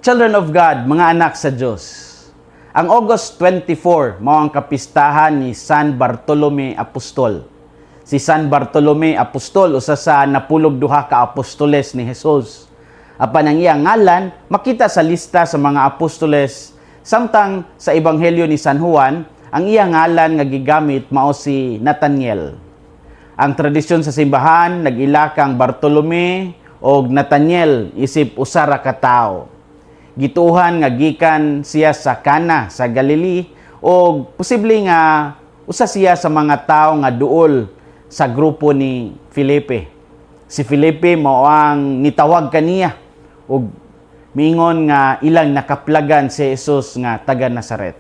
Children of God, mga anak sa Diyos. Ang August 24, mao ang kapistahan ni San Bartolome Apostol. Si San Bartolome Apostol, usa sa napulog duha ka apostoles ni Jesus. Apan ang iyang ngalan, makita sa lista sa mga apostoles, samtang sa Ebanghelyo ni San Juan, ang iyang ngalan nga gigamit mao si Nathaniel. Ang tradisyon sa simbahan, nag-ila kang Bartolome o Nathaniel, isip usa ra ka tawo. Gituhan nga gikan siya sa Cana sa Galilee o posible nga usa siya sa mga tawo nga duol sa grupo ni Felipe. Si Felipe mao ang nitawag kaniya ug miingon nga ilang nakaplagan si Jesus nga taga Nazaret.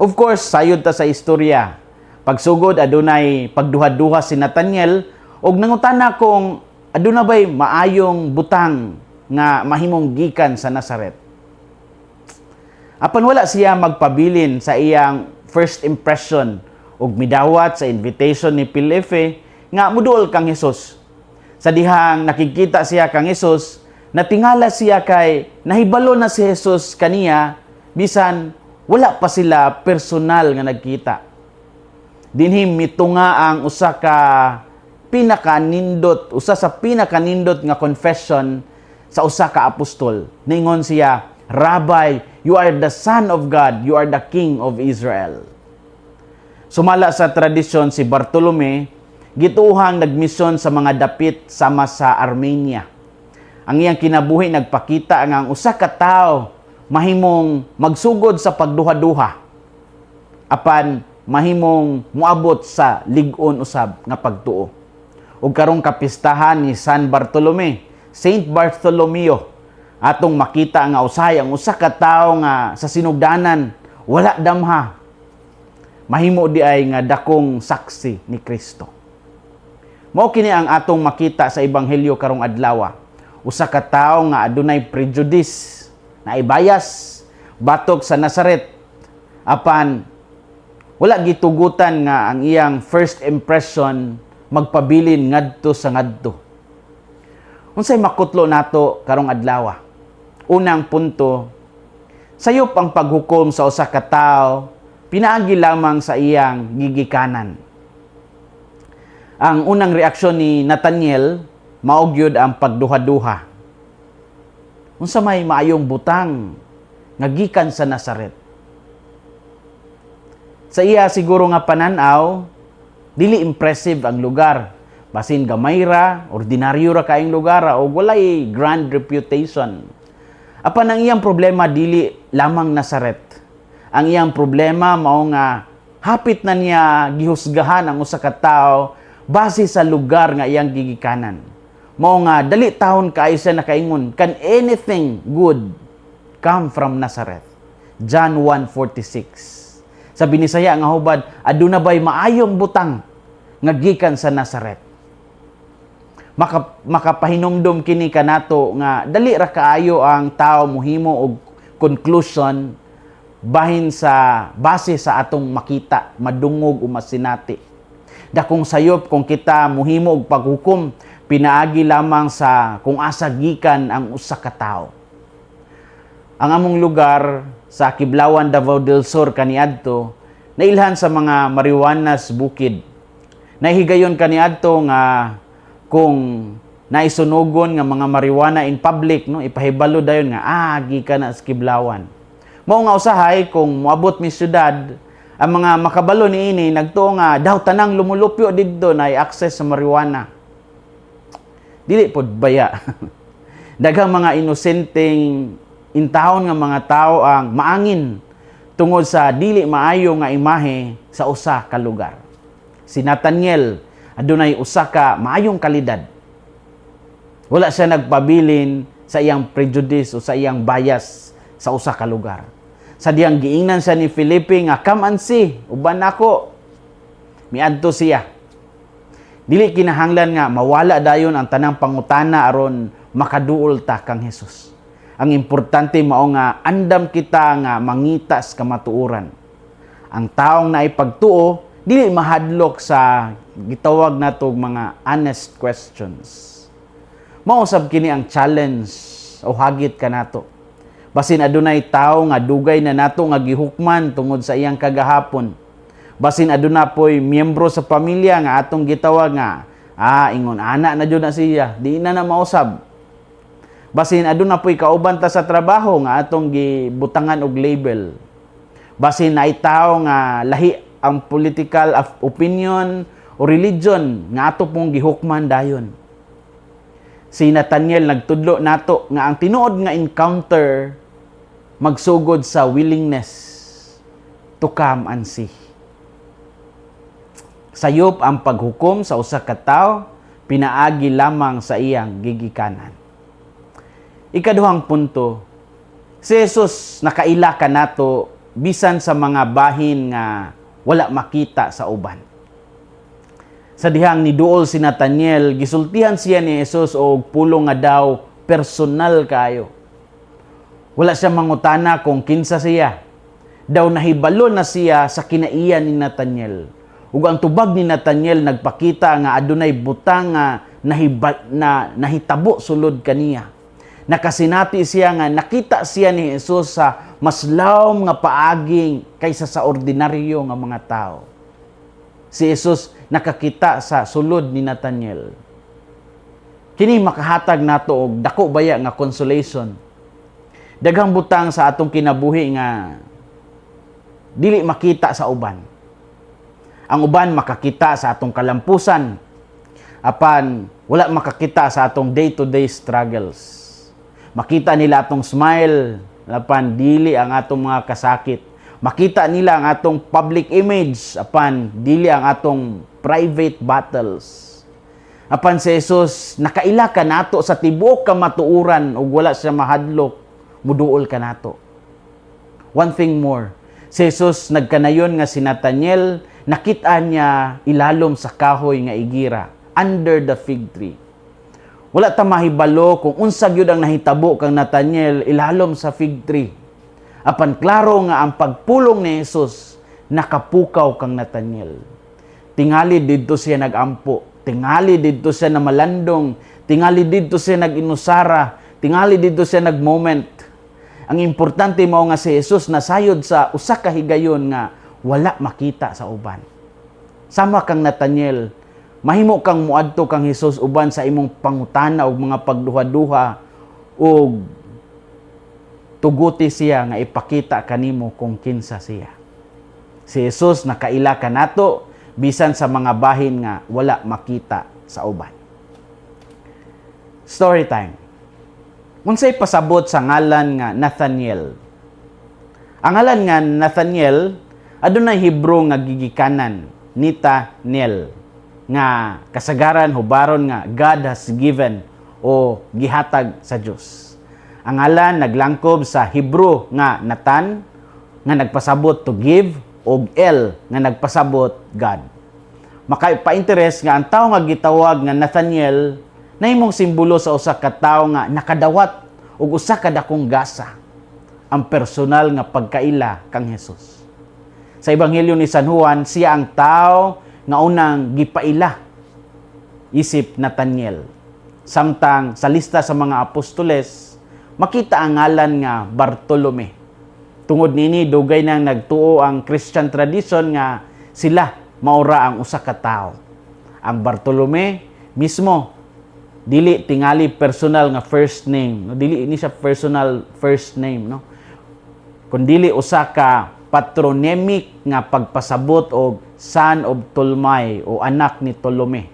Of course, sayod ta sa istorya. Pagsugod adunay pagduha-duha si Nathaniel ug nangutana kung aduna bay maayong butang nga mahimong gikan sa Nazaret. Apan wala siya magpabilin sa iyang first impression ug midawat sa invitation ni Felipe nga muduol kang Hesus. Sa dihang nakikita siya kang Hesus, natingala siya kay nahibalo na si Jesus kaniya bisan wala pa sila personal nga nagkita. Dinhi mitunga ang usa sa pinakanindot nga confession sa usa ka apostol. Ningon siya, Rabbi, you are the Son of God, you are the King of Israel. Sumala sa tradisyon si Bartolome, gituhang nagmisyon sa mga dapit sama sa Armenia. Ang iyang kinabuhi nagpakita nga ang usa ka tawo mahimong magsugod sa pagduha-duha. Apan mahimong muabot sa lig-on usab nga pagtuo. Ug karong kapistahan ni San Bartolome, Saint Bartholomew, atong makita nga usahay ang usa ka tawo nga sa sinugdanan wala damha. Mahimo di ay nga dakong saksi ni Kristo. Mao kini ang atong makita sa Ebanghelyo karong adlaw. Usa ka tawo nga adunay prejudice, naibayas batok sa Nazaret. Apan wala gitugutan nga ang iyang first impression magpabilin ngadto sa ngadto. Unsay makutlo nato karong adlaw? Unang punto, sayop ang paghukom sa usa ka tawo pinaagi lamang sa iyang gigikanan. Ang unang reaksyon ni Nathaniel mao gyud ang pagduha-duha. Unsa may maayong butang nga gikan sa Nazaret? Sa iya siguro nga pananaw, dili impressive ang lugar. Basin gamay ra, ordinaryo ra kaayong lugar o walay grand reputation. Apan ang iyang problema dili lamang Nazaret. Ang iyang problema mao nga hapit na niya gihusgahan ang usa ka tawo base sa lugar nga iyang gigikanan. Mao nga dali taon kaayo siya nakaingon, can anything good come from Nazareth? John 1:46. Sa binisaya nga hubad, aduna bay maayong butang nga gikan sa Nazaret. Makapahinumdum kini kanato nga dali ra kaayo ang tawo mohimo og conclusion bahin sa base sa atong makita, madungog o masinati. Dakong sayop kung kita mohimo og paghukom pinaagi lamang sa kung asa gikan ang usa ka tawo. Ang among lugar sa Kiblawan, Davao del Sur kaniadto nailhan sa mga marijuanas bukid. Nahigayon kaniadto nga kung naisunugon nga mga marijuana in public, no, ipahibalo dayon nga gikan na sa Kiblawan. Mao nga usahay kung moabot mi syudad, ang mga makabalo niini nagtuo nga daw tanang lumulupyo didto na access sa marijuana. Dili pod baya. Daghang mga inosenteng intahon nga mga tao ang maangin tungod sa dili maayo nga imahe sa usa ka lugar. Si Nathaniel adunay usa ka maayong kalidad. Wala siya nagpabilin sa iyang prejudice o sa iyang bias sa usa ka lugar. Sa diyang giingnan siya ni Felipe nga, come and see, uban ako. Miadto siya. Dili kinahanglan nga mawala dayon ang tanang pangutana aron makaduol ta kang Hesus. Ang importante mao nga andam kita nga mangitas kamatuoran. Ang taong naipagtuo dili mahadlok sa gitawag natog mga honest questions. Mao sab kini ang challenge o hagit kanato. Basin adunay tawo nga dugay na nato nga gihukman tungod sa iyang kagahapon. Basin aduna po'y miyembro sa pamilya nga atong gitawag nga, ingon, ana na dyan na siya, di na mausab. Basin aduna po'y kauban ta sa trabaho nga atong gibutangan og label. Basin na itaw nga lahi ang political opinion o religion nga ato pong gihukman dayon. Si Nathaniel nagtudlo nato nga ang tinuod nga encounter magsugod sa willingness to come and see. Sayop ang paghukom sa usa ka tawo, pinaagi lamang sa iyang gigikanan. Ikaduhang punto, si Jesus nakaila ka nato bisan sa mga bahin nga wala makita sa uban. Sa dihang niduol si Nathaniel, gisultihan siya ni Jesus og pulong nga daw personal kayo. Wala siya mangutana kung kinsa siya. Daw nahibalo na siya sa kinaiyan ni Nathaniel. Ug ang tubag ni Nathaniel nagpakita nga adunay butang nga nahitabo sulod kaniya. Nakasinati siya nga nakita siya ni Jesus sa mas lawom nga paaging kaysa sa ordinaryo nga mga tao. Si Jesus nakakita sa sulod ni Nathaniel. Kini makahatag nato og dako baya nga consolation. Daghang butang sa atong kinabuhi nga dili makita sa uban. Ang uban makakita sa atong kalampusan, apan wala makakita sa atong day-to-day struggles. Makita nila atong smile, apan dili ang atong mga kasakit. Makita nila ang atong public image, apan dili ang atong private battles. Apan si Jesus, nakaila ka nato sa tibuok kamatuuran ug wala siya mahadlok, muduol ka nato. One thing more, si Jesus nagkanayon nga si Nathaniel, nakita niya ilalom sa kahoy nga igira, under the fig tree. Wala ta mahibalo kung unsa gyud ang nahitabo kang Nathaniel ilalom sa fig tree. Apan klaro nga ang pagpulong ni Jesus nakapukaw kang Nathaniel. Tingali didto siya nagampo, tingali didto siya na malandong, tingali didto siya naginusara, tingali didto siya nagmoment. Ang importante mao nga si Jesus nasayod sa usa ka higayon nga wala makita sa uban. Sama kang Nathaniel, mahimo kang muadto kang Jesus uban sa imong pangutana og mga pagduha-duha ug tuguti siya nga ipakita kanimo kung kinsa siya. Si Jesus nakaila ka nato bisan sa mga bahin nga wala makita sa uban. Story time. Unsay pasabot sa ngalan nga Nathaniel? Ang ngalan nga Nathaniel adunay Hebrew nga gigikanan, Nita-niel, nga kasagaran hubaron nga God has given o gihatag sa Dios. Ang ngalan naglangkob sa Hebrew nga Nathan nga nagpasabot to give og El nga nagpasabot God. Makaipa-interes nga ang tawo nga gitawag nga Nathaniel nahimong simbolo sa usa ka tawo nga nakadawat og usa ka dakong gasa, ang personal nga pagkaila kang Jesus. Sa Ebanghelyo ni San Juan, siya ang tawo nga unang gipaila isip Nathaniel. Samtang sa lista sa mga apostoles, makita ang ngalan nga Bartolome. Tungod nini dugay nang nagtuo ang Christian tradition nga sila maura ang usa ka tawo. Ang Bartolome mismo dili tingali personal nga first name, no? Dili ini siya personal first name, no? Kundili usa ka patronymic nga pagpasabot og son of Tolmai o anak ni Tolome.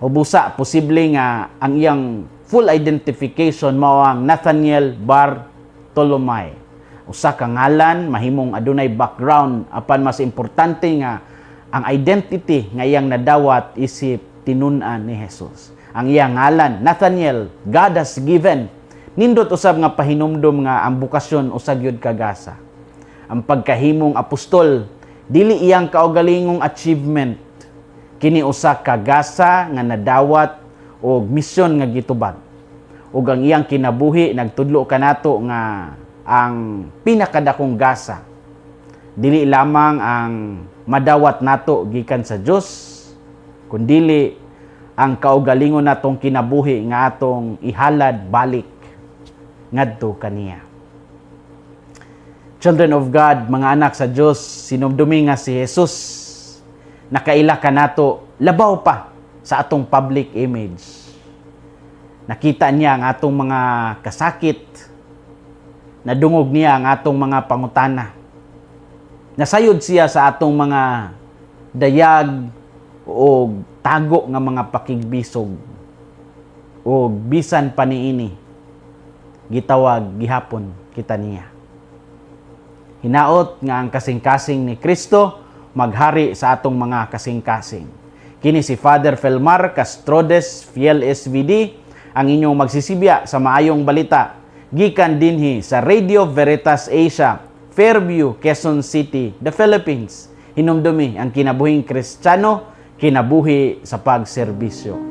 O busa posible nga ang iyang full identification mao ang Nathaniel Bartolomai. Usa ka ngalan mahimong adunay background apan mas importante nga ang identity nga iyang nadawat isip tinun-an ni Jesus. Ang iyang ngalan Nathaniel, God has given. Nindot usab nga pahinumdom nga ang bukasyon usag yun kagasa. Ang pagkahimong apostol, dili iyang kaugalingong achievement. Kini usa ka gasa nga nadawat og misyon nga gitubag. Ug ang iyang kinabuhi nagtudlo kanato nga ang pinakadakong gasa dili lamang ang madawat nato gikan sa Dios, kundili ang kaugalingon natong kinabuhi nga atong ihalad balik ngadto kaniya. Children of God, mga anak sa Diyos, sinumdumi nga si Jesus, nakaila ka nato, labaw pa sa atong public image. Nakita niya ang atong mga kasakit, nadungog niya ang atong mga pangutana. Nasayod siya sa atong mga dayag o tago nga mga pakigbisog o bisan paniini. Gitawag, gihapon kita niya. Hinaot nga ang kasing-kasing ni Kristo maghari sa atong mga kasing-kasing. Kini si Father Felmar Castrodes, Fiel SVD, ang inyong magsisibya sa maayong balita. Gikan dinhi sa Radio Veritas Asia, Fairview, Quezon City, the Philippines. Hinumdumi ang kinabuhing Kristiyano, kinabuhi sa pagserbisyo.